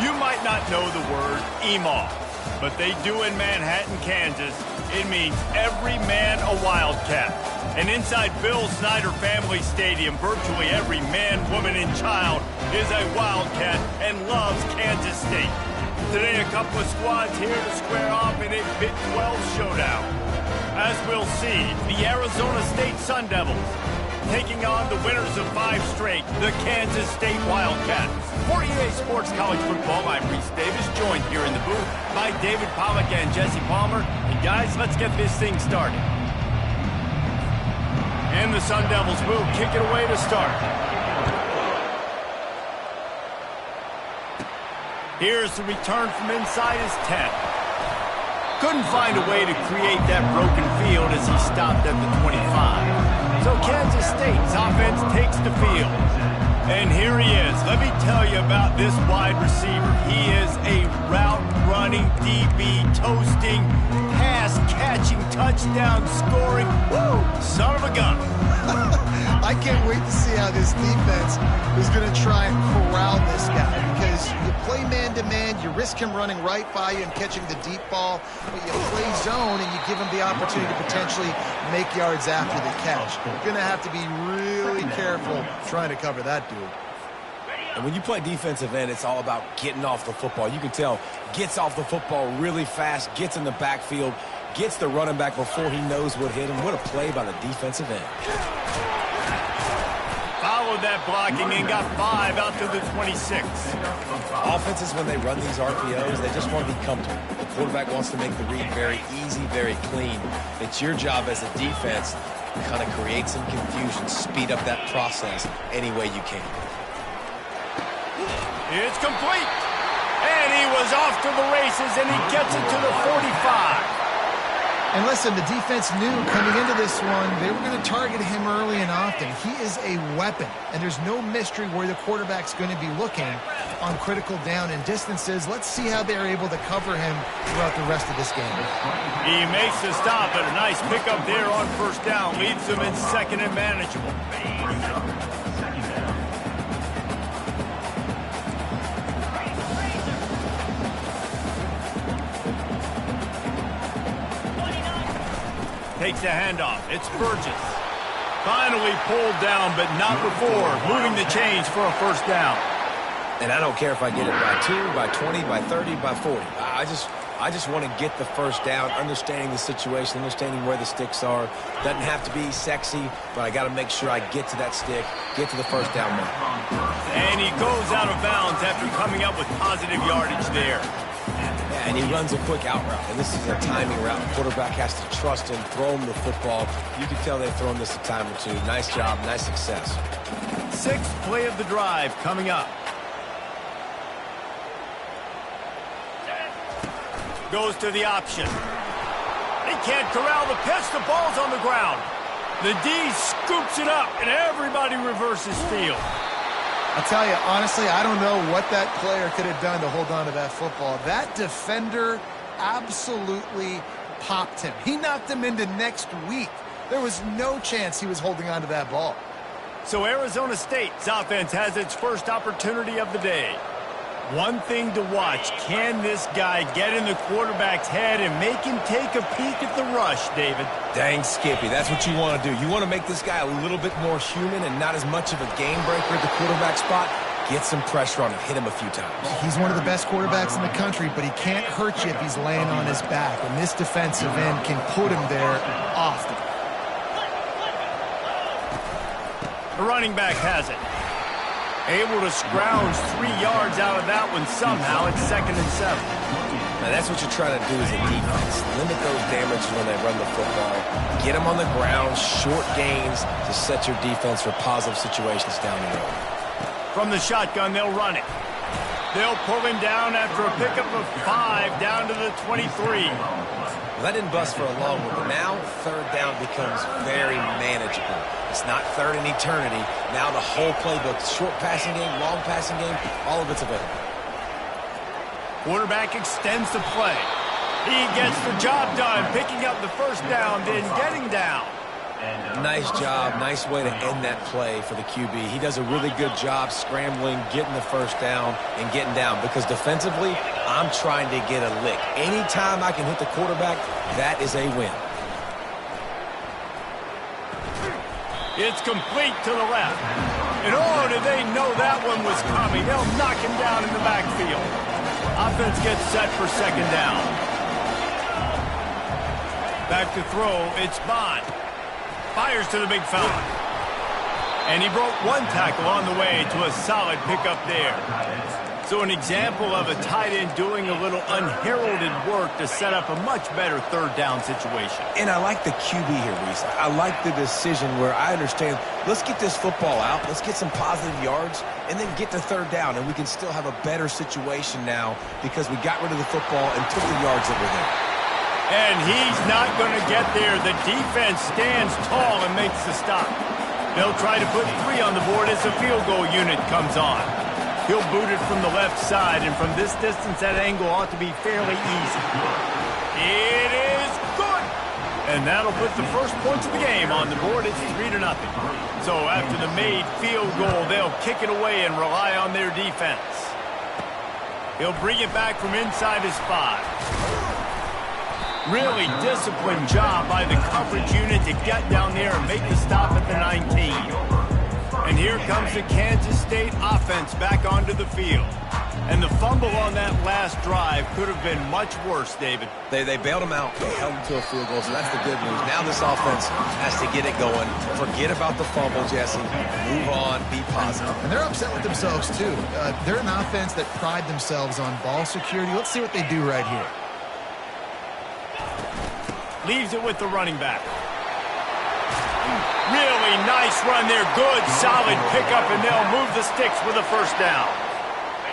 You might not know the word Emaw, but they do in Manhattan, Kansas. It means every man a Wildcat. And inside Bill Snyder Family Stadium, virtually every man, woman, and child is a Wildcat and loves Kansas State. Today, a couple of squads here to square off in a Big 12 showdown. As we'll see, the Arizona State Sun Devils taking on the winners of 5 straight, the Kansas State Wildcats. For EA Sports College Football, I'm Reese Davis, joined here in the booth by David Pollack and Jesse Palmer. And guys, let's get this thing started. And the Sun Devils will kick it away to start. Here's the return from inside his 10. Couldn't find a way to create that broken field as he stopped at the 25. So Kansas State's offense takes the field. And here he is. Let me tell you about this wide receiver. He is a route-running DB, toasting, pass-catching, touchdown-scoring, son of a gun. I can't wait to see how this defense is going to try and corral this guy, because you play man-to-man, you risk him running right by you and catching the deep ball, but you play zone and you give him the opportunity to potentially make yards after the catch. You're going to have to be really careful trying to cover that dude. And when you play defensive end, it's all about getting off the football. You can tell, gets off the football really fast, gets in the backfield, gets the running back before he knows what hit him. What a play by the defensive end. Followed that blocking and got 5 out to the 26. Offenses, when they run these RPOs, they just want to be comfortable. The quarterback wants to make the read very easy, very clean. It's your job as a defense to kind of create some confusion, speed up that process any way you can. It's complete. And he was off to the races, and he gets it to the 45. And listen, the defense knew coming into this one, they were going to target him early and often. He is a weapon, and there's no mystery where the quarterback's going to be looking on critical down and distances. Let's see how they're able to cover him throughout the rest of this game. He makes the stop, but a nice pickup there on first down. Leaves them in second and manageable. Takes the handoff. It's Burgess. Finally pulled down, but not before moving the chains for a first down. And I don't care if I get it by 2, by 20, by 30, by 40. I just want to get the first down, understanding the situation, understanding where the sticks are. Doesn't have to be sexy, but I got to make sure I get to that stick, get to the first down mark. And he goes out of bounds after coming up with positive yardage there. Yeah, and he runs a quick out route, and this is a timing route. The quarterback has to trust him, throw him the football. You can tell they've thrown this a time or two. Nice job, nice success. 6th play of the drive coming up. Goes to the option. He can't corral the pitch. The ball's on the ground. The D scoops it up, and everybody reverses field. I'll tell you, honestly, I don't know what that player could have done to hold on to that football. That defender absolutely popped him. He knocked him into next week. There was no chance he was holding on to that ball. So Arizona State's offense has its first opportunity of the day. One thing to watch, can this guy get in the quarterback's head and make him take a peek at the rush, David? Dang, Skippy, that's what you want to do. You want to make this guy a little bit more human and not as much of a game breaker at the quarterback spot. Get some pressure on him, hit him a few times. He's one of the best quarterbacks in the country, but he can't hurt you if he's laying on his back, and this defensive end can put him there often. The running back has it. Able to scrounge 3 yards out of that one somehow. It's 2nd and 7. Now that's what you're trying to do as a defense. Limit those damages when they run the football. Get them on the ground, short gains to set your defense for positive situations down the road. From the shotgun, they'll run it. They'll pull him down after a pickup of 5 down to the 23. Well, that didn't bust for a long one, but now 3rd down becomes very manageable. It's not 3rd in eternity. Now the whole playbook, short passing game, long passing game, all of it's available. Quarterback extends the play. He gets the job done, picking up the first down, then getting down. Nice job. Nice way to end that play for the QB. He does a really good job scrambling, getting the first down, and getting down. Because defensively, I'm trying to get a lick. Anytime I can hit the quarterback, that is a win. It's complete to the left. And oh, did they know that one was coming. They'll knock him down in the backfield. Offense gets set for second down. Back to throw, it's Bond. Fires to the big fella. And he broke one tackle on the way to a solid pickup there. So an example of a tight end doing a little unheralded work to set up a much better third down situation. And I like the QB here, Reese. I like the decision where I understand, let's get this football out, let's get some positive yards, and then get to third down, and we can still have a better situation now because we got rid of the football and took the yards that were there. And he's not going to get there. The defense stands tall and makes the stop. They'll try to put 3 on the board as the field goal unit comes on. He'll boot it from the left side, and from this distance, that angle ought to be fairly easy. It is good! And that'll put the first points of the game on the board. It's 3-0. So after the made field goal, they'll kick it away and rely on their defense. He'll bring it back from inside his 5. Really disciplined job by the coverage unit to get down there and make the stop at the 19. And here comes the Kansas State offense back onto the field. And the fumble on that last drive could have been much worse, David. They bailed him out. They held him to a field goal, so that's the good news. Now this offense has to get it going. Forget about the fumble, Jesse. Move on. Be positive. And they're upset with themselves, too. They're an offense that pride themselves on ball security. Let's see what they do right here. Leaves it with the running back. Really nice run there. Good, solid pickup, and they'll move the sticks with a first down.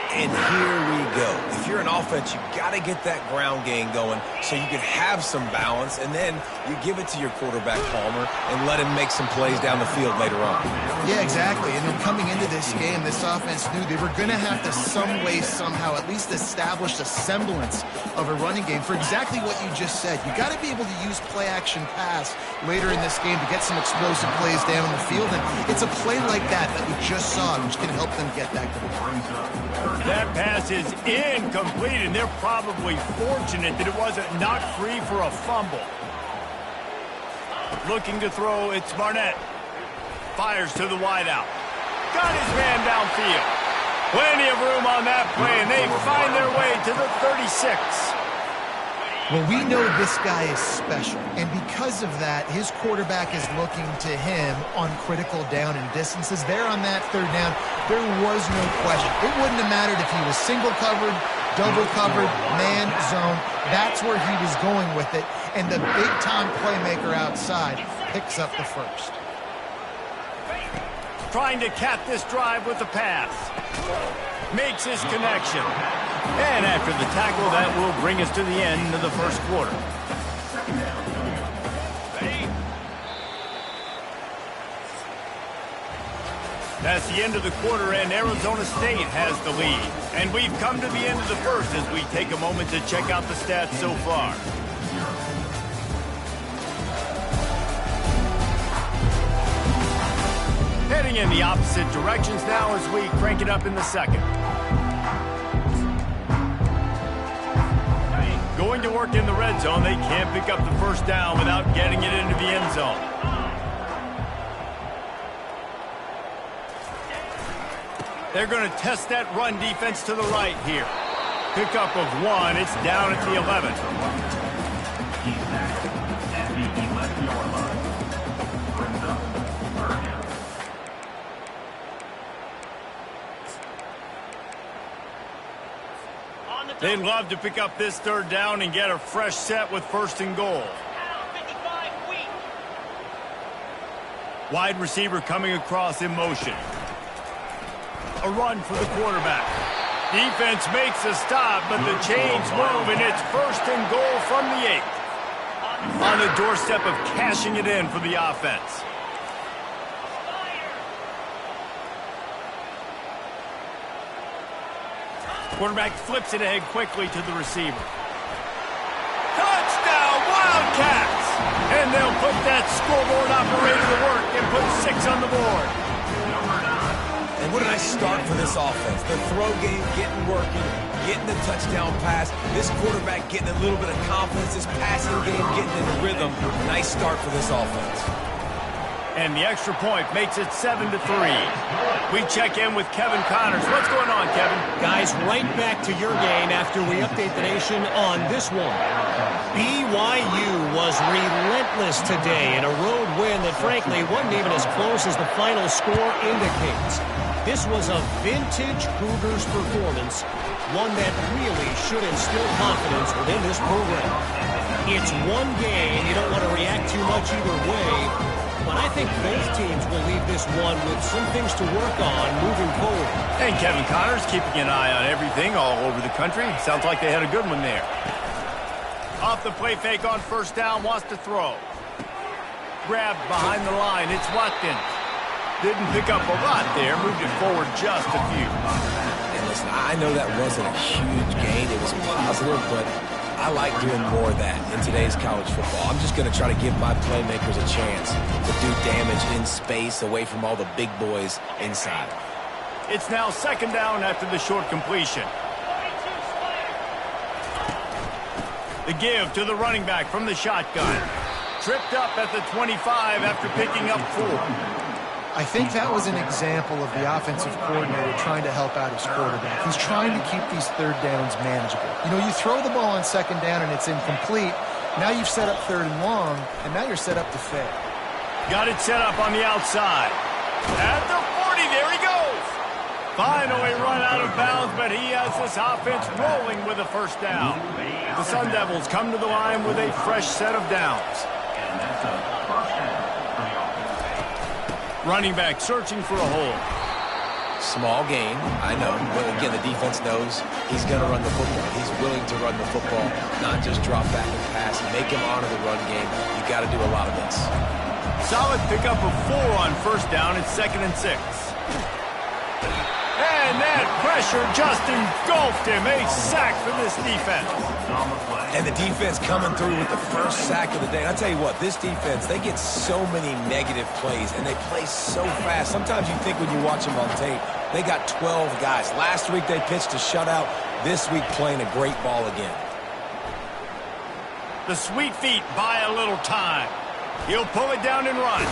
And here we go. If you're an offense, you got to get that ground game going so you can have some balance, and then you give it to your quarterback, Palmer, and let him make some plays down the field later on. Yeah, exactly. And then coming into this game, this offense knew they were going to have to some way, somehow, at least establish a semblance of a running game for exactly what you just said. You got to be able to use play-action pass later in this game to get some explosive plays down the field, and it's a play like that we just saw, which can help them get that going. That pass is incomplete, and they're probably fortunate that it wasn't knocked free for a fumble. Looking to throw, it's Barnett. Fires to the wideout. Got his man downfield. Plenty of room on that play, and they find their way to the 36. Well, we know this guy is special, and because of that, his quarterback is looking to him on critical down and distances. There on that third down, there was no question. It wouldn't have mattered if he was single covered, double covered, man, zone. That's where he was going with it, and the big-time playmaker outside picks up the first. Trying to cap this drive with the pass. Makes his connection. And after the tackle, that will bring us to the end of the first quarter. That's the end of the quarter, and Arizona State has the lead. And we've come to the end of the first as we take a moment to check out the stats so far. Heading in the opposite directions now as we crank it up in the second. Going to work in the red zone, they can't pick up the first down without getting it into the end zone. They're going to test that run defense to the right here. Pickup of 1, it's down at the 11. They'd love to pick up this third down and get a fresh set with first and goal. Wide receiver coming across in motion. A run for the quarterback. Defense makes a stop, but the chains move, and it's first and goal from the 8. On the doorstep of cashing it in for the offense. Quarterback flips it ahead quickly to the receiver. Touchdown, Wildcats! And they'll put that scoreboard operator to work and put 6 on the board. And what a nice start for this offense. The throw game getting working, getting the touchdown pass. This quarterback getting a little bit of confidence. This passing game getting in the rhythm. Nice start for this offense. And the extra point makes it 7-3. We check in with Kevin Connors. What's going on, Kevin? Guys, right back to your game after we update the nation on this one. BYU was relentless today in a road win that frankly wasn't even as close as the final score indicates. This was a vintage Cougars performance, one that really should instill confidence within this program. It's one game. You don't want to react too much either way. But I think both teams will leave this one with some things to work on moving forward. And Kevin Connors keeping an eye on everything all over the country. Sounds like they had a good one there. Off the play fake on first down, wants to throw. Grabbed behind the line, it's Watkins. Didn't pick up a lot there, moved it forward just a few. And listen, I know that wasn't a huge gain. It was positive, but I like doing more of that in today's college football. I'm just going to try to give my playmakers a chance to do damage in space away from all the big boys inside. It's now second down after the short completion. The give to the running back from the shotgun. Tripped up at the 25 after picking up 4. I think that was an example of the offensive coordinator trying to help out his quarterback. He's trying to keep these third downs manageable. You know, you throw the ball on second down and it's incomplete. Now you've set up third and long, and now you're set up to fail. Got it set up on the outside. At the 40, there he goes. Finally run out of bounds, but he has this offense rolling with a first down. The Sun Devils come to the line with a fresh set of downs. Running back searching for a hole. Small gain, I know, but again, the defense knows he's going to run the football. He's willing to run the football, not just drop back and pass, make him honor the run game. You got to do a lot of this. Solid pickup of 4 on first down. It's 2nd and 6. And that pressure just engulfed him. A sack for this defense. And the defense coming through with the first sack of the day. And I tell you what, this defense, they get so many negative plays, and they play so fast. Sometimes you think when you watch them on tape, they got 12 guys. Last week they pitched a shutout. This week playing a great ball again. The sweet feet buy a little time. He'll pull it down and run.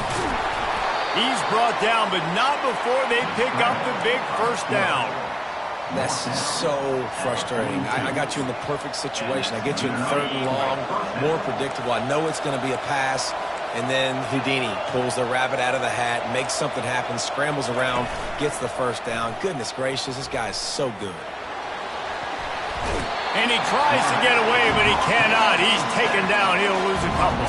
He's brought down, but not before they pick up the big first down. That's so frustrating. I got you in the perfect situation. I get you in third and long, more predictable. I know it's going to be a pass, and then Houdini pulls the rabbit out of the hat, makes something happen, scrambles around, gets the first down. Goodness gracious, this guy is so good. And he tries to get away, but he cannot. He's taken down. He'll lose a couple.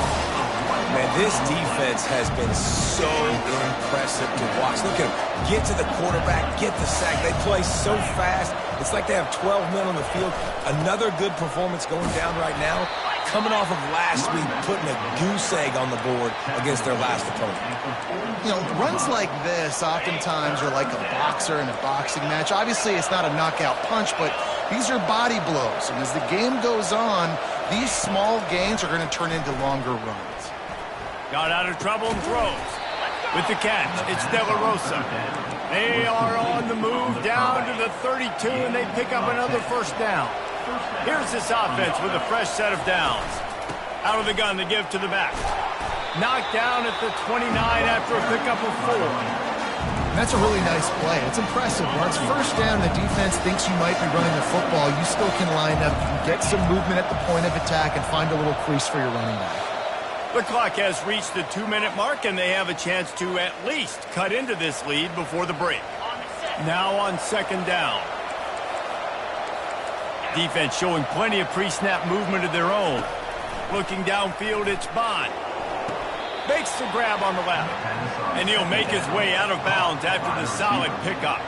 Man, this defense has been so impressive to watch. Look at them. Get to the quarterback, get the sack. They play so fast. It's like they have 12 men on the field. Another good performance going down right now. Coming off of last week, putting a goose egg on the board against their last opponent. You know, runs like this oftentimes are like a boxer in a boxing match. Obviously, it's not a knockout punch, but these are body blows. And as the game goes on, these small gains are going to turn into longer runs. Got out of trouble and throws. With the catch, it's De La Rosa. They are on the move down to the 32, and they pick up another first down. Here's this offense with a fresh set of downs. Out of the gun, the give to the back. Knocked down at the 29 after a pickup of 4. That's a really nice play. It's impressive. Once first down, the defense thinks you might be running the football. You still can line up. You can get some movement at the point of attack and find a little crease for your running back. The clock has reached the 2-minute mark, and they have a chance to at least cut into this lead before the break. Now on second down. Defense showing plenty of pre-snap movement of their own. Looking downfield, it's Bond. Makes the grab on the left. And he'll make his way out of bounds after the solid pickup.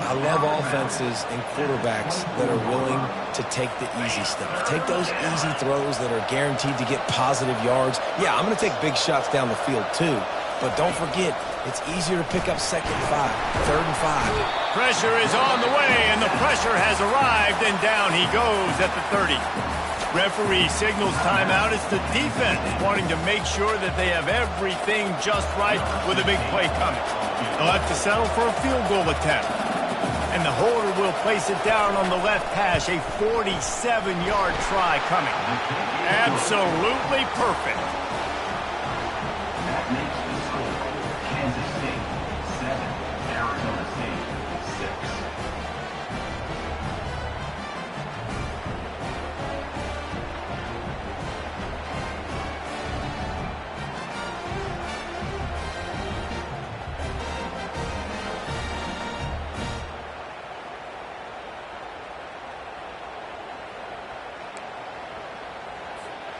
I love offenses and quarterbacks that are willing to take the easy stuff. Take those easy throws that are guaranteed to get positive yards. Yeah, I'm going to take big shots down the field too. But don't forget, it's easier to pick up 2nd and 5, 3rd and 5. Pressure is on the way, and the pressure has arrived, and down he goes at the 30. Referee signals timeout. It's the defense wanting to make sure that they have everything just right with a big play coming. They'll have to settle for a field goal attempt. And the holder will place it down on the left hash. A 47-yard try coming. Absolutely perfect. That makes the score Kansas State 7, Arizona State 6.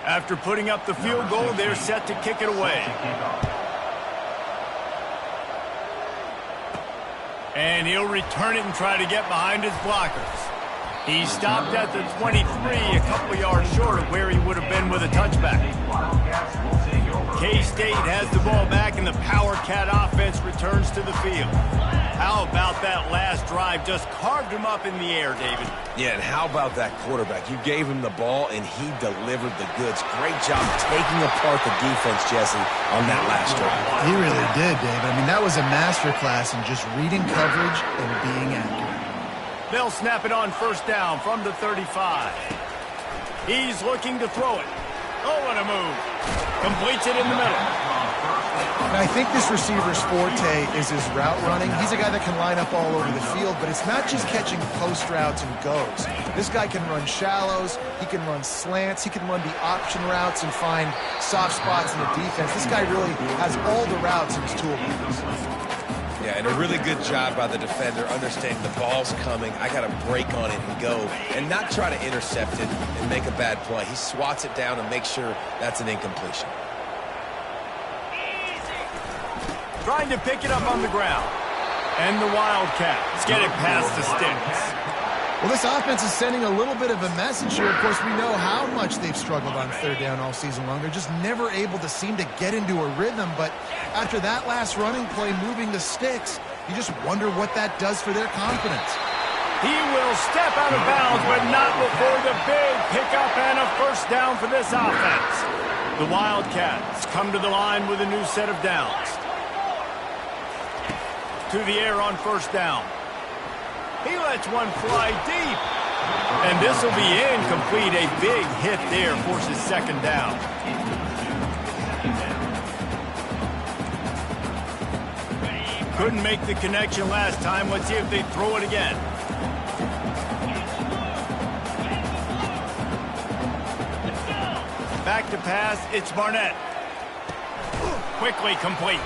After putting up the field goal, they're set to kick it away. And he'll return it and try to get behind his blockers. He stopped at the 23, a couple yards short of where he would have been with a touchback. K-State has the ball back, and the Power Cat offense returns to the field. How about that last drive? Just carved him up in the air, David. Yeah, and how about that quarterback? You gave him the ball, and he delivered the goods. Great job taking apart the defense, Jesse, on that last drive. He really did, David. I mean, that was a masterclass in just reading coverage and being accurate. They'll snap it on first down from the 35. He's looking to throw it. Oh, what a move. Completes it in the middle. And I think this receiver's forte is his route running. He's a guy that can line up all over the field, but it's not just catching post routes and goes. This guy can run shallows, he can run slants, he can run the option routes and find soft spots in the defense. This guy really has all the routes in his toolbox. Yeah, and a really good job by the defender understanding the ball's coming. I got to break on it and go, and not try to intercept it and make a bad play. He swats it down and makes sure that's an incompletion. Trying to pick it up on the ground. And the Wildcats get it past the sticks. Well, this offense is sending a little bit of a message here. Of course, we know how much they've struggled on third down all season long. They're just never able to seem to get into a rhythm. But after that last running play moving the sticks, you just wonder what that does for their confidence. He will step out of bounds, but not before the big pickup and a first down for this offense. The Wildcats come to the line with a new set of downs. To the air on first down. He lets one fly deep. And this will be incomplete. A big hit there forces second down. Couldn't make the connection last time. Let's see if they throw it again. Back to pass. It's Barnett. Quickly complete.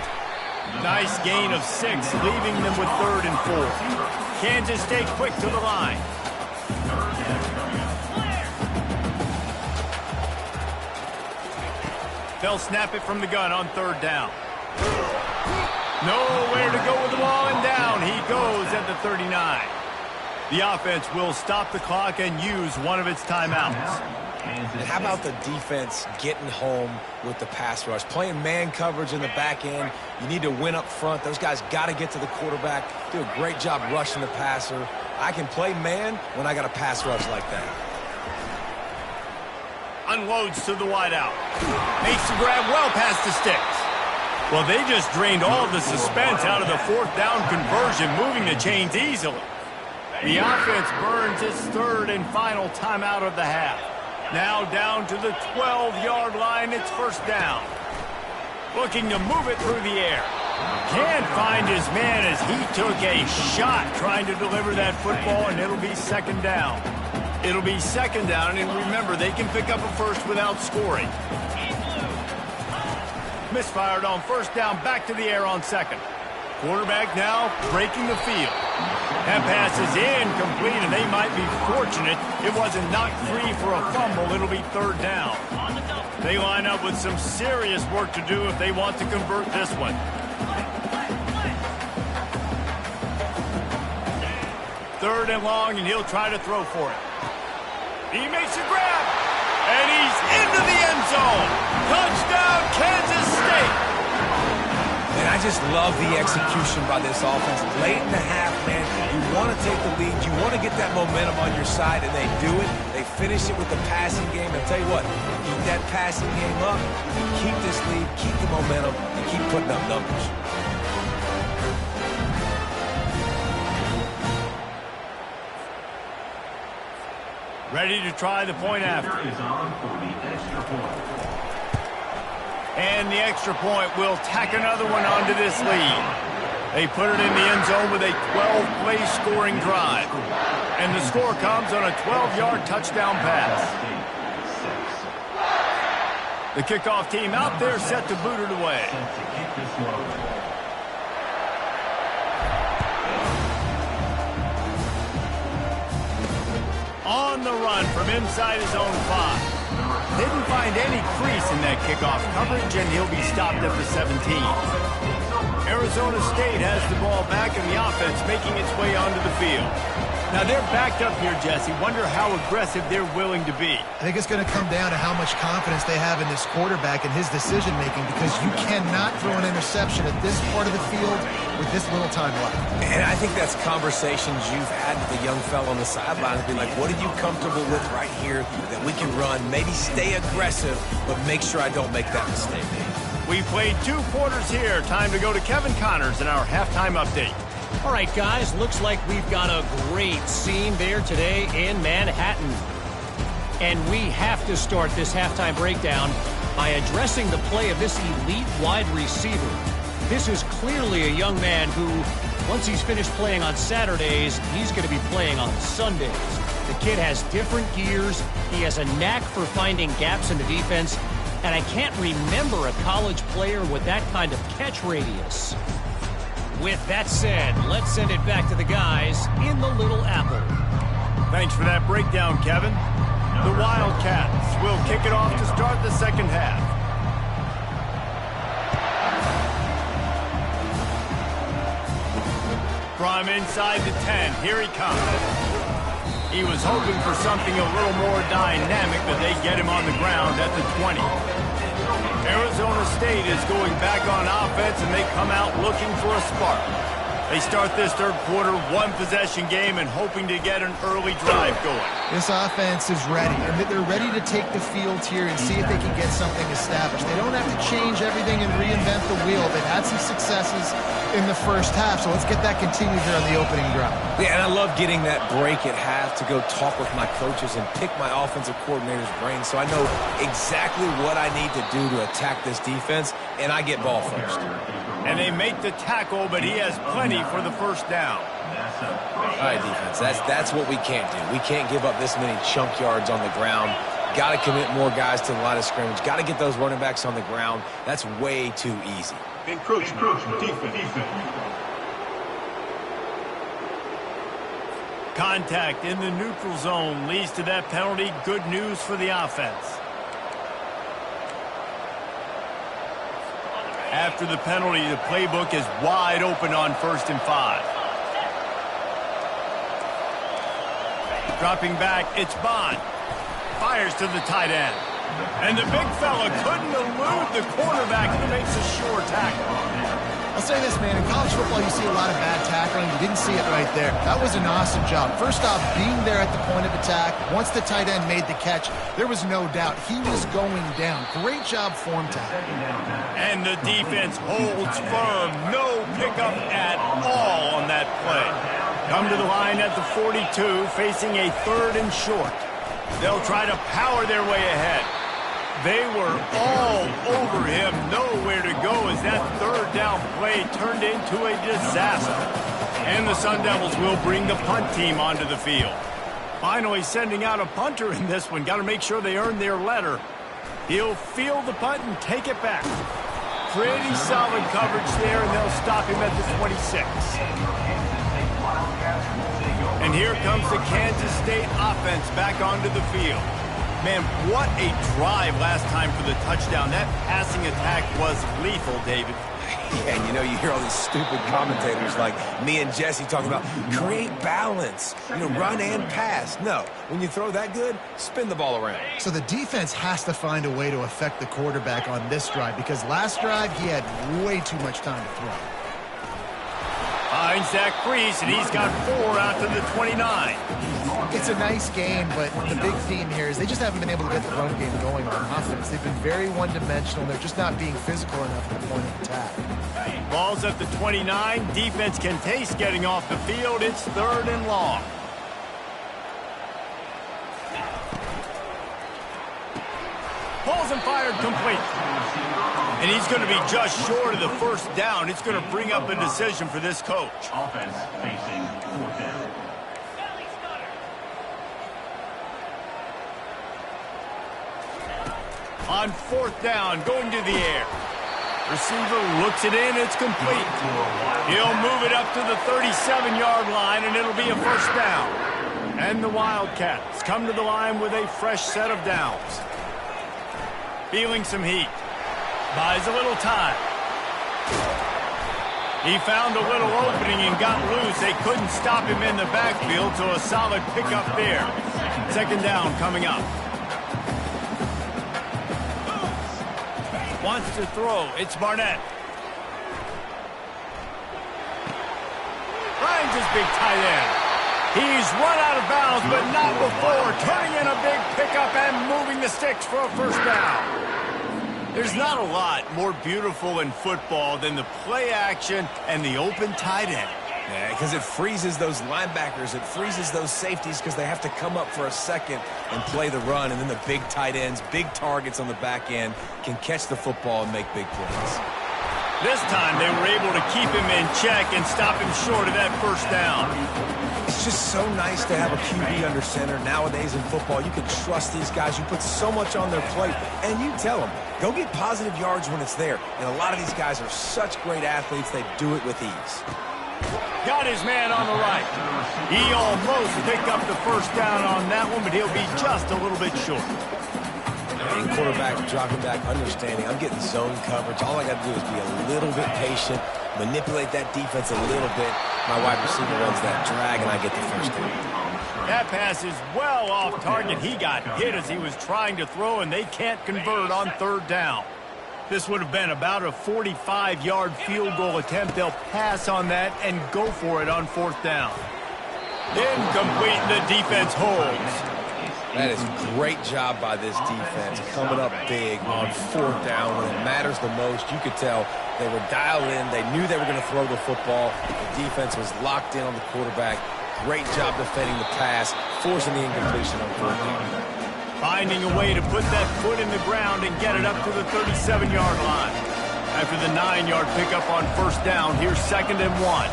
Nice gain of 6, leaving them with 3rd and 4. Kansas State quick to the line. They'll snap it from the gun on 3rd down. Nowhere to go with the ball, and down he goes at the 39. The offense will stop the clock and use one of its timeouts. And how about the defense getting home with the pass rush? Playing man coverage in the back end. You need to win up front. Those guys got to get to the quarterback. Do a great job rushing the passer. I can play man when I got a pass rush like that. Unloads to the wideout. Makes the grab well past the sticks. Well, they just drained all of the suspense out of the 4th down conversion, moving the chains easily. The offense burns its 3rd and final timeout of the half. Now down to the 12-yard line, it's first down. Looking to move it through the air. Can't find his man as he took a shot trying to deliver that football, and it'll be second down. It'll be second down, and remember, they can pick up a first without scoring. Misfired on first down, back to the air on second. Quarterback now breaking the field. That pass is incomplete, and they might be fortunate it wasn't knocked free for a fumble. It'll be 3rd down. They line up with some serious work to do if they want to convert this one. Third and long, and he'll try to throw for it. He makes a grab, and he's into the end zone. Touchdown, Kansas State. And I just love the execution by this offense. Late in the half, man, you want to take the lead. You want to get that momentum on your side, and they do it. They finish it with the passing game. And tell you what, keep that passing game up, keep this lead, keep the momentum, and keep putting up numbers. Ready to try the point after. Is on for the extra point. And the extra point will tack another one onto this lead. They put it in the end zone with a 12-play scoring drive. And the score comes on a 12-yard touchdown pass. The kickoff team out there set to boot it away. Set to kick this one. On the run from inside his own 5. Didn't find any crease in that kickoff coverage, and he'll be stopped at the 17. Arizona State has the ball back, and the offense making its way onto the field. Now they're backed up here, Jesse. Wonder how aggressive they're willing to be. I think it's going to come down to how much confidence they have in this quarterback and his decision-making, because you cannot throw an interception at this part of the field with this little time left. And I think that's conversations you've had with the young fellow on the sideline. Be like, what are you comfortable with right here that we can run? Maybe stay aggressive, but make sure I don't make that mistake. We played 2 quarters here. Time to go to Kevin Connors in our halftime update. All right, guys, looks like we've got a great scene there today in Manhattan. And we have to start this halftime breakdown by addressing the play of this elite wide receiver. This is clearly a young man who, once he's finished playing on Saturdays, he's going to be playing on Sundays. The kid has different gears. He has a knack for finding gaps in the defense. And I can't remember a college player with that kind of catch radius. With that said, let's send it back to the guys in the Little Apple. Thanks for that breakdown, Kevin. The Wildcats will kick it off to start the second half. From inside the 10, here he comes. He was hoping for something a little more dynamic, but they get him on the ground at the 20. Arizona State is going back on offense, and they come out looking for a spark. They start this third quarter, 1-possession game, and hoping to get an early drive going. This offense is ready, and they're ready to take the field here and see if they can get something established. They don't have to change everything and reinvent the wheel. They've had some successes in the first half, so let's get that continued here on the opening drive. Yeah, and I love getting that break at half to go talk with my coaches and pick my offensive coordinator's brain so I know exactly what I need to do to attack this defense, and I get ball first. And they make the tackle, but he has plenty for the first down. All right, defense, that's what we can't do. We can't give up this many chunk yards on the ground. Got to commit more guys to the line of scrimmage. Got to get those running backs on the ground. That's way too easy. Encroachment defense. Contact in the neutral zone leads to that penalty. Good news for the offense. After the penalty, the playbook is wide open on 1st and 5. Dropping back, it's Bond. Fires to the tight end. And the big fella couldn't elude the quarterback who makes a sure tackle. I'll say this, man. In college football, you see a lot of bad tackling. You didn't see it right there. That was an awesome job. First off, being there at the point of attack. Once the tight end made the catch, there was no doubt he was going down. Great job form tackle. And the defense holds firm. No pickup at all on that play. Come to the line at the 42, facing a 3rd and short. They'll try to power their way ahead. They were all over him, nowhere to go as that 3rd down play turned into a disaster. And the Sun Devils will bring the punt team onto the field. Finally sending out a punter in this one. Got to make sure they earn their letter. He'll field the punt and take it back. Pretty solid coverage there, and they'll stop him at the 26. And here comes the Kansas State offense back onto the field. Man, what a drive last time for the touchdown. That passing attack was lethal, David. Yeah, and you know, you hear all these stupid commentators like me and Jesse talking about create balance, run and pass. No, when you throw that good, spin the ball around. So the defense has to find a way to affect the quarterback on this drive, because last drive he had way too much time to throw. Finds that crease, and he's got 4 out to the 29. It's a nice game, but the big theme here is they just haven't been able to get the run game going on offense. They've been very one-dimensional. They're just not being physical enough at the point of attack. Ball's at the 29. Defense can taste getting off the field. It's 3rd and long. Pulls and fired complete. And he's going to be just short of the first down. It's going to bring up a decision for this coach. Offense facing 4th down. On 4th down, going to the air. Receiver looks it in. It's complete. He'll move it up to the 37-yard line, and it'll be a first down. And the Wildcats come to the line with a fresh set of downs. Feeling some heat. Buys a little time. He found a little opening and got loose. They couldn't stop him in the backfield, so a solid pickup there. 2nd down coming up. Wants to throw. It's Barnett. Finds his big tight end. He's run out of bounds, but not before turning in a big pickup and moving the sticks for a first down. There's not a lot more beautiful in football than the play action and the open tight end. Yeah, because it freezes those linebackers. It freezes those safeties because they have to come up for a second and play the run. And then the big tight ends, big targets on the back end, can catch the football and make big plays. This time they were able to keep him in check and stop him short of that first down. It's just so nice to have a QB under center. Nowadays in football, you can trust these guys. You put so much on their plate, and you tell them, go get positive yards when it's there. And a lot of these guys are such great athletes, they do it with ease. Got his man on the right. He almost picked up the first down on that one, but he'll be just a little bit short. And quarterback dropping back, understanding, I'm getting zone coverage. All I got to do is be a little bit patient, manipulate that defense a little bit. My wide receiver runs that drag, and I get the first down. That pass is well off target. He got hit as he was trying to throw, and they can't convert on 3rd down. This would have been about a 45-yard field goal attempt. They'll pass on that and go for it on 4th down. Incomplete. The defense holds. That is a great job by this defense, coming up big on 4th down when it matters the most. You could tell they were dialed in. They knew they were going to throw the football. The defense was locked in on the quarterback. Great job defending the pass, forcing the incompletion on 4th down. Finding a way to put that foot in the ground and get it up to the 37-yard line. After the 9-yard pickup on 1st down, here's 2nd and 1.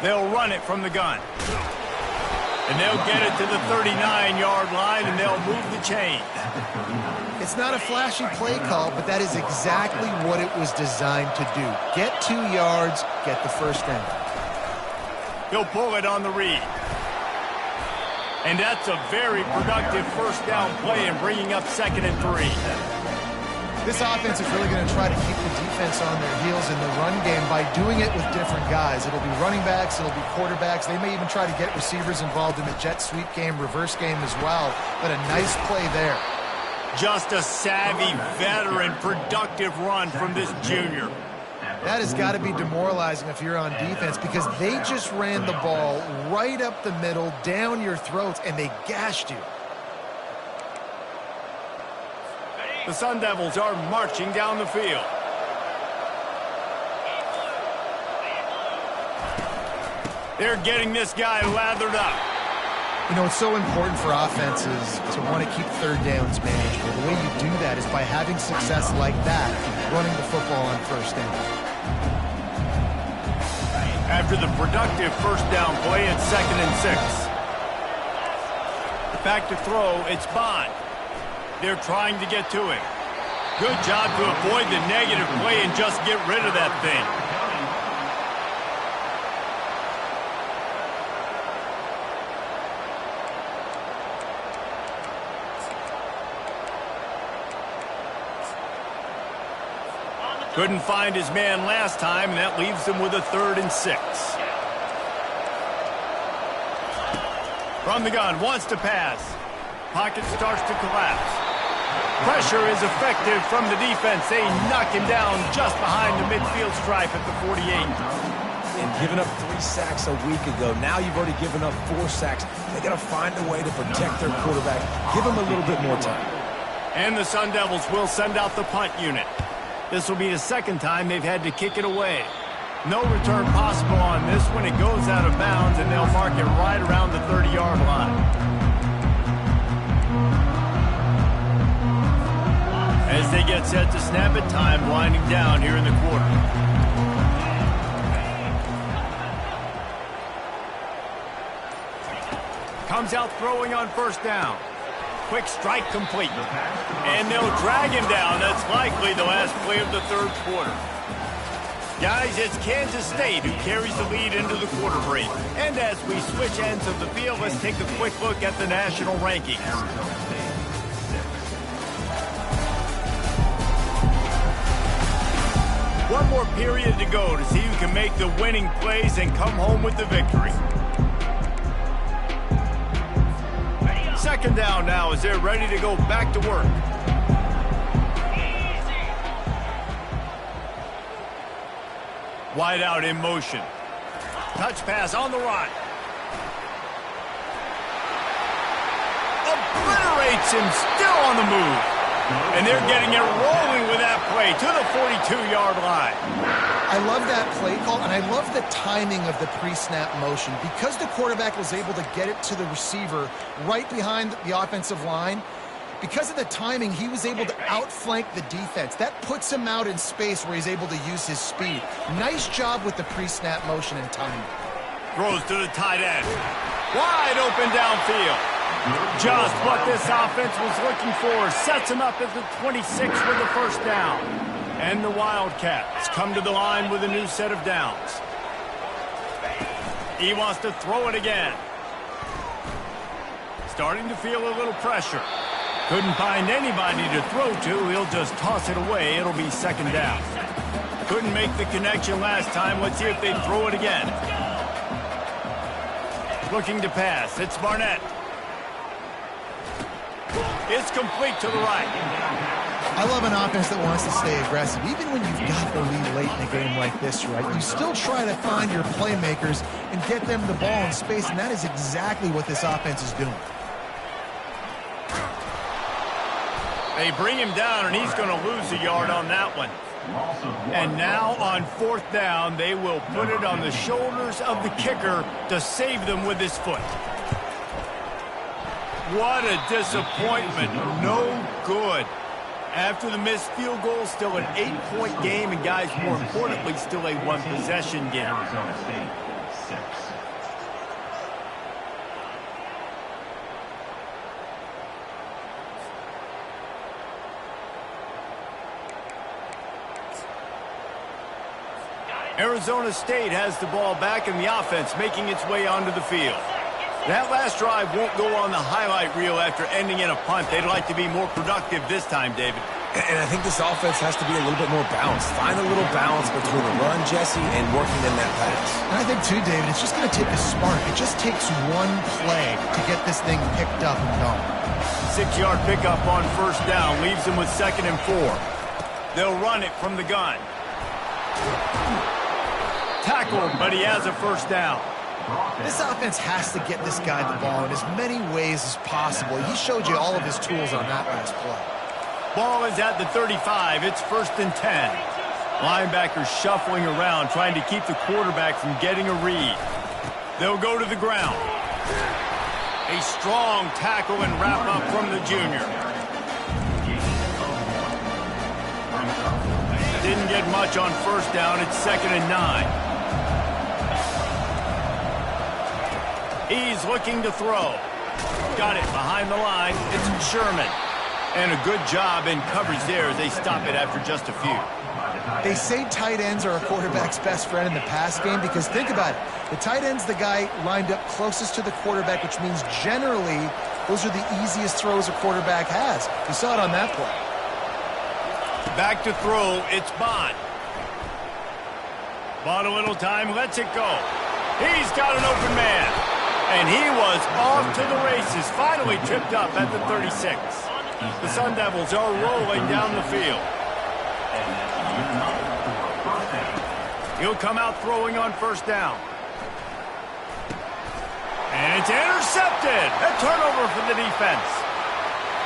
They'll run it from the gun. And they'll get it to the 39-yard line, and they'll move the chains. It's not a flashy play call, but that is exactly what it was designed to do. Get 2 yards, get the first down. He'll pull it on the read. And that's a very productive first down play in bringing up 2nd and 3. This offense is really going to try to keep the defense on their heels in the run game by doing it with different guys. It'll be running backs, it'll be quarterbacks. They may even try to get receivers involved in the jet sweep game, reverse game as well. But a nice play there. Just a savvy, veteran, productive run from this junior. That has got to be demoralizing if you're on defense because they just ran the ball right up the middle, down your throats, and they gashed you. The Sun Devils are marching down the field. They're getting this guy lathered up. You know, it's so important for offenses to want to keep 3rd downs manageable. The way you do that is by having success like that, running the football on 1st down. After the productive first down play, it's 2nd and 6. Back to throw, it's Bond. They're trying to get to him. Good job to avoid the negative play and just get rid of that thing. Couldn't find his man last time, and that leaves him with a 3rd and 6. From the gun, wants to pass. Pocket starts to collapse. Pressure is effective from the defense. They knock him down just behind the midfield stripe at the 48. And giving up 3 sacks a week ago. Now you've already given up 4 sacks. They got to find a way to protect their quarterback. Give him a little bit more time. And the Sun Devils will send out the punt unit. This will be the second time they've had to kick it away. No return possible on this one. It goes out of bounds, and they'll mark it right around the 30-yard line. As they get set to snap it, time winding down here in the quarter. Comes out throwing on first down. Quick strike complete. And they'll drag him down. That's likely the last play of the third quarter. Guys, it's Kansas State who carries the lead into the quarter break. And as we switch ends of the field, let's take a quick look at the national rankings. One more period to go to see who can make the winning plays and come home with the victory. Second down now as they're ready to go back to work. Wide out in motion. Touch pass on the run. Obliterates him, still on the move. And they're getting it rolling with that play to the 42-yard line. I love that play call, and I love the timing of the pre-snap motion. Because the quarterback was able to get it to the receiver right behind the offensive line, because of the timing, he was able to outflank the defense. That puts him out in space where he's able to use his speed. Nice job with the pre-snap motion and timing. Throws to the tight end. Wide open downfield. Just what this offense was looking for. Sets him up at the 26 with the first down. And the Wildcats come to the line with a new set of downs. He wants to throw it again. Starting to feel a little pressure. Couldn't find anybody to throw to. He'll just toss it away. It'll be second down. Couldn't make the connection last time. Let's see if they throw it again. Looking to pass. It's Barnett. It's complete to the right. I love an offense that wants to stay aggressive. Even when you've got the lead late in a game like this, right, you still try to find your playmakers and get them the ball in space, and that is exactly what this offense is doing. They bring him down, and he's going to lose a yard on that one. And now on fourth down, they will put it on the shoulders of the kicker to save them with his foot. What a disappointment. No good. After the missed field goal, still an 8-point game, and guys, more importantly, still a one-possession game. Arizona State, 6. Arizona State has the ball back in the offense, making its way onto the field. That last drive won't go on the highlight reel after ending in a punt. They'd like to be more productive this time, David. And I think this offense has to be a little bit more balanced. Find a little balance between the run, Jesse, and working in that pass. And I think, too, David, it's just going to take a spark. It just takes one play to get this thing picked up and going. 6-yard pickup on first down leaves them with 2nd and 4. They'll run it from the gun. Tackled, but he has a first down. This offense has to get this guy the ball in as many ways as possible. He showed you all of his tools on that last play. Ball is at the 35. It's 1st and 10. Linebackers shuffling around, trying to keep the quarterback from getting a read. They'll go to the ground. A strong tackle and wrap up from the junior. Didn't get much on first down. It's 2nd and 9. He's looking to throw. Got it behind the line. It's Sherman. And a good job in coverage there as they stop it after just a few. They say tight ends are a quarterback's best friend in the pass game because think about it. The tight end's the guy lined up closest to the quarterback, which means generally those are the easiest throws a quarterback has. You saw it on that play. Back to throw. It's Bond. Bought a little time. Lets it go. He's got an open man. And he was off to the races. Finally tripped up at the 36. The Sun Devils are rolling down the field. He'll come out throwing on first down. And it's intercepted. A turnover for the defense.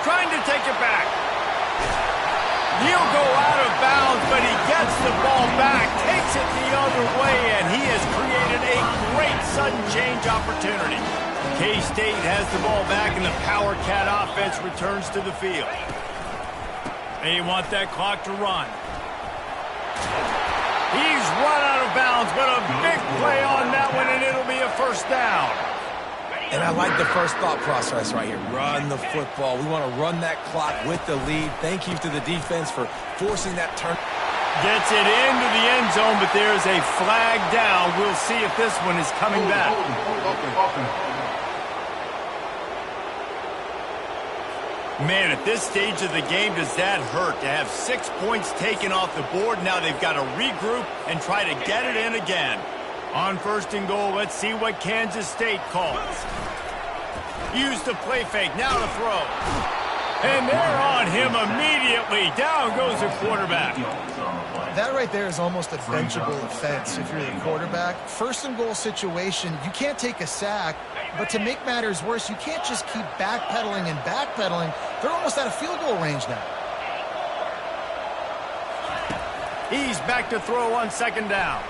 Trying to take it back. He'll go out of bounds, but he gets the ball back, takes it the other way, and he has created a great sudden change opportunity. K-State has the ball back, and the Power Cat offense returns to the field. They want that clock to run. He's run out of bounds, but a big play on that one, and it'll be a first down. And I like the first thought process right here. Run the football. We want to run that clock with the lead. Thank you to the defense for forcing that turn. Gets it into the end zone, but there's a flag down. We'll see if this one is coming back. Man, at this stage of the game, does that hurt to have 6 points taken off the board? Now they've got to regroup and try to get it in again. On first and goal, let's see what Kansas State calls. Use the play fake, now to throw. And they're on him immediately. Down goes the quarterback. That right there is almost a benchable offense if you're the quarterback. First and goal situation, you can't take a sack, but to make matters worse, you can't just keep backpedaling and backpedaling. They're almost out of field goal range now. He's back to throw on second down.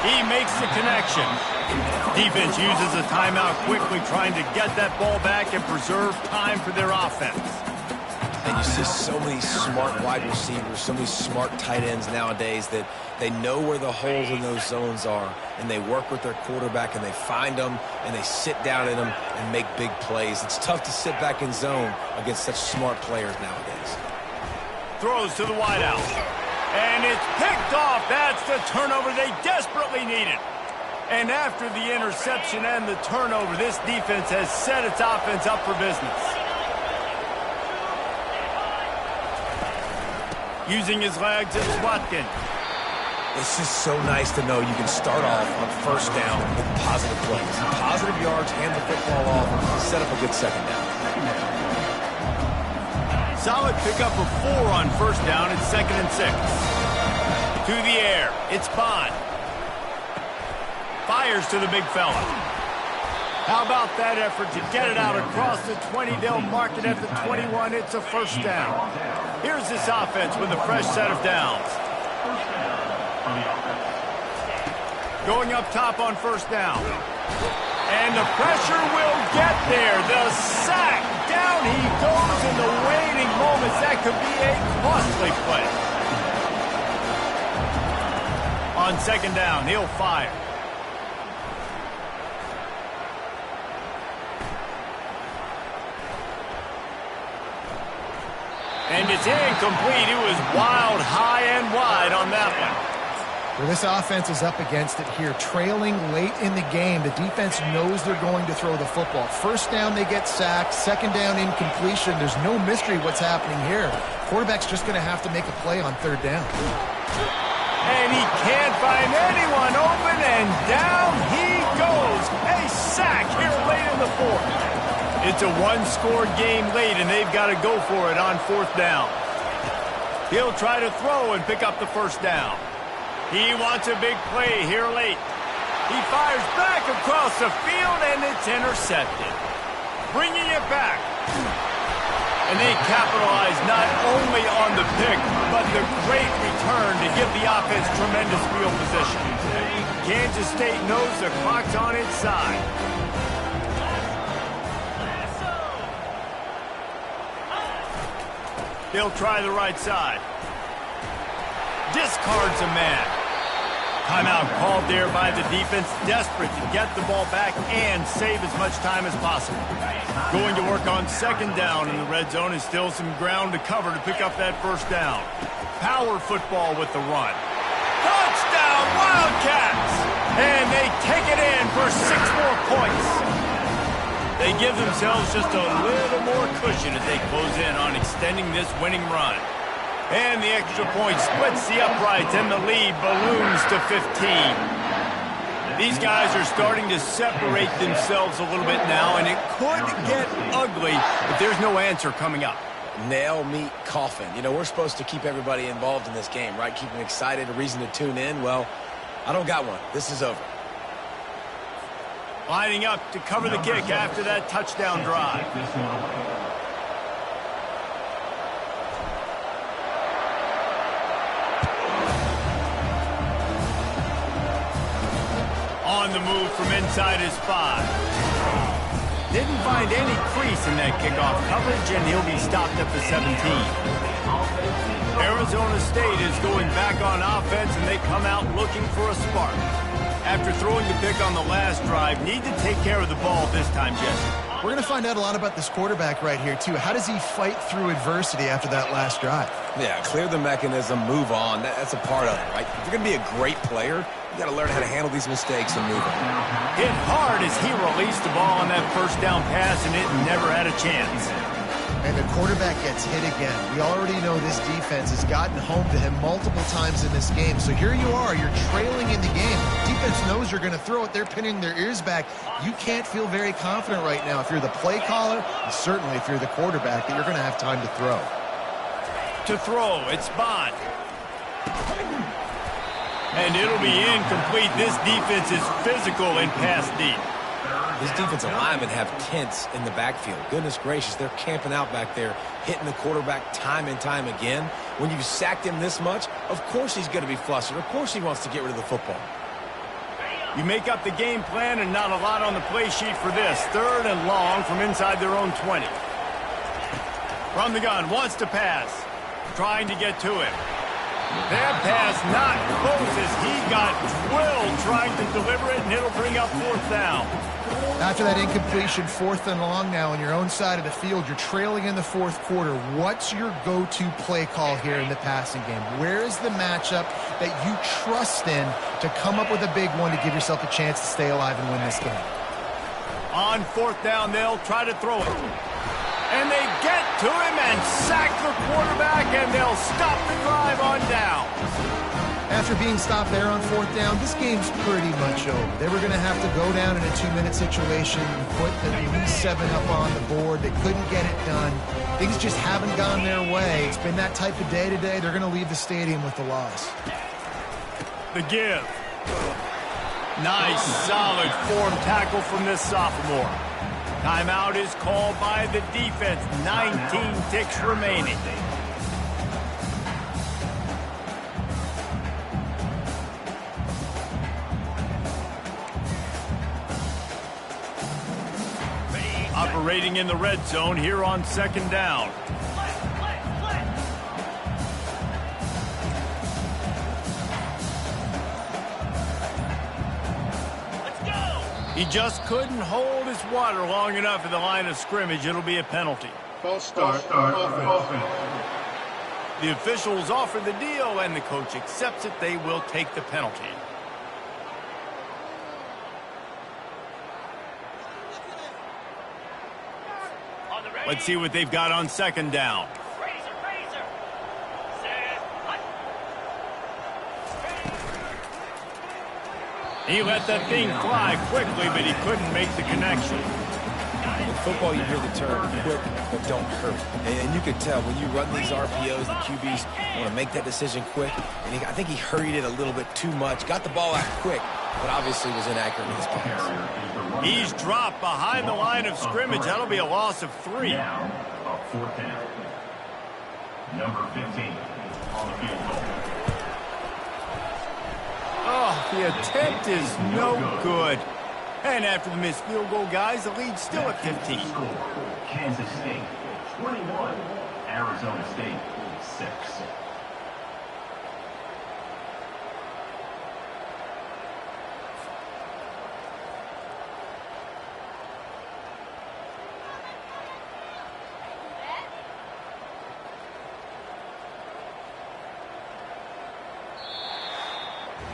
He makes the connection. Defense uses a timeout quickly, trying to get that ball back and preserve time for their offense. And you see so many smart wide receivers, so many smart tight ends nowadays that they know where the holes in those zones are, and they work with their quarterback, and they find them, and they sit down in them and make big plays. It's tough to sit back in zone against such smart players nowadays. Throws to the wideout. And it's picked off. That's the turnover they desperately needed. And after the interception and the turnover, this defense has set its offense up for business. Using his legs, it's Watkins. It's just so nice to know you can start off on first down with positive plays. Positive yards, hand the football off, set up a good second down. Solid pickup of 4 on first down. It's 2nd and 6. To the air. It's Bond. Fires to the big fella. How about that effort to get it out across the 20? They'll mark it at the 21. It's a first down. Here's this offense with a fresh set of downs. Going up top on first down. And the pressure will get there. The sack. Down he goes in the waiting moments. That could be a costly play. On second down, he'll fire. And it's incomplete. It was wild, high and wide on that one. Well, this offense is up against it here. Trailing late in the game, the defense knows they're going to throw the football. First down, they get sacked. Second down, incompletion. There's no mystery what's happening here. Quarterback's just going to have to make a play on third down. And he can't find anyone open, and down he goes. A sack here late in the fourth. It's a one-score game late, and they've got to go for it on fourth down. He'll try to throw and pick up the first down. He wants a big play here late. He fires back across the field, and it's intercepted. Bringing it back. And they capitalize not only on the pick, but the great return to give the offense tremendous field position. Kansas State knows the clock's on its side. They'll try the right side. Discards a man. Timeout called there by the defense, desperate to get the ball back and save as much time as possible. Going to work on second down in the red zone is still some ground to cover to pick up that first down. Power football with the run. Touchdown, Wildcats! And they take it in for 6 more points. They give themselves just a little more cushion as they close in on extending this winning run. And the extra point splits the uprights, and the lead balloons to 15. These guys are starting to separate themselves a little bit now, and it could get ugly if there's no answer coming up. Nail, meat, coffin. You know, we're supposed to keep everybody involved in this game, right? Keep them excited, a reason to tune in. Well, I don't got one. This is over. Lining up to cover the kick after that touchdown drive. On the move from inside his 5. Didn't find any crease in that kickoff coverage, and he'll be stopped at the 17. Arizona State is going back on offense, and they come out looking for a spark. After throwing the pick on the last drive, need to take care of the ball this time, Jesse. We're going to find out a lot about this quarterback right here, too. How does he fight through adversity after that last drive? Yeah, clear the mechanism, move on. That's a part of it, right? If you're going to be a great player, you got to learn how to handle these mistakes and move on. Hit hard as he released the ball on that first down pass, and it never had a chance. And the quarterback gets hit again. We already know this defense has gotten home to him multiple times in this game. So here you are, you're trailing in the game. Defense knows you're going to throw it. They're pinning their ears back. You can't feel very confident right now if you're the play caller, and certainly if you're the quarterback, that you're going to have time to throw. To throw, it's Bond. And it'll be incomplete. This defense is physical in pass deep. These defensive linemen have tents in the backfield. Goodness gracious, they're camping out back there, hitting the quarterback time and time again. When you've sacked him this much, of course he's going to be flustered. Of course he wants to get rid of the football. You make up the game plan and not a lot on the play sheet for this. 3rd and long from inside their own 20. From the gun, wants to pass. Trying to get to him. That pass not close as he got drilled trying to deliver it, and it'll bring up 4th down. After that incompletion, 4th and long now on your own side of the field, you're trailing in the 4th quarter. What's your go-to play call here in the passing game? Where is the matchup that you trust in to come up with a big one to give yourself a chance to stay alive and win this game? On 4th down, they'll try to throw it. And they get to him and sack the quarterback, and they'll stop the drive on down. After being stopped there on 4th down, this game's pretty much over. They were going to have to go down in a 2-minute situation and put at least 7 up on the board. They couldn't get it done. Things just haven't gone their way. It's been that type of day today. They're going to leave the stadium with the loss. The give. Nice, solid form tackle from this sophomore. Timeout is called by the defense. 19 ticks remaining. Operating in the red zone here on 2nd down. He just couldn't hold his water long enough at the line of scrimmage. It'll be a penalty. False start. Offense. The officials offer the deal, and the coach accepts it. They will take the penalty. Let's see what they've got on 2nd down. He let that thing fly quickly, but he couldn't make the connection. In football, you hear the term quick, but don't hurt. And you can tell when you run these RPOs, the QBs want to make that decision quick. And I think he hurried it a little bit too much. Got the ball out quick, but obviously was inaccurate in his pass. He's dropped behind the line of scrimmage. That'll be a loss of 3. Now, a 4th down. Number 15 on the field goal. Oh, the attempt is no good. And after the missed field goal, guys, the lead's still at 15. Score, Kansas State 21, Arizona State 6.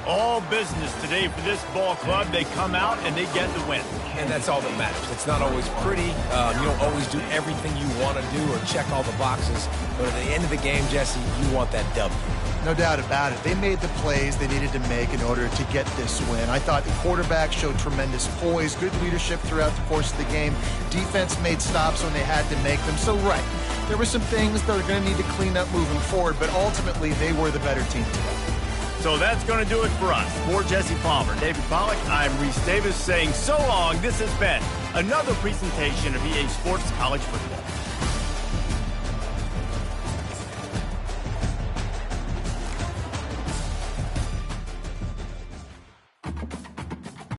All all business today for this ball club. They come out and they get the win. And that's all that matters. It's not always pretty. You don't always do everything you want to do or check all the boxes. But at the end of the game, Jesse, you want that W. No doubt about it. They made the plays they needed to make in order to get this win. I thought the quarterback showed tremendous poise, good leadership throughout the course of the game. Defense made stops when they had to make them. So, right, there were some things that are going to need to clean up moving forward, but ultimately they were the better team today. So that's going to do it for us. For Jesse Palmer, David Pollack, I'm Reese Davis saying so long. This has been another presentation of EA Sports College Football.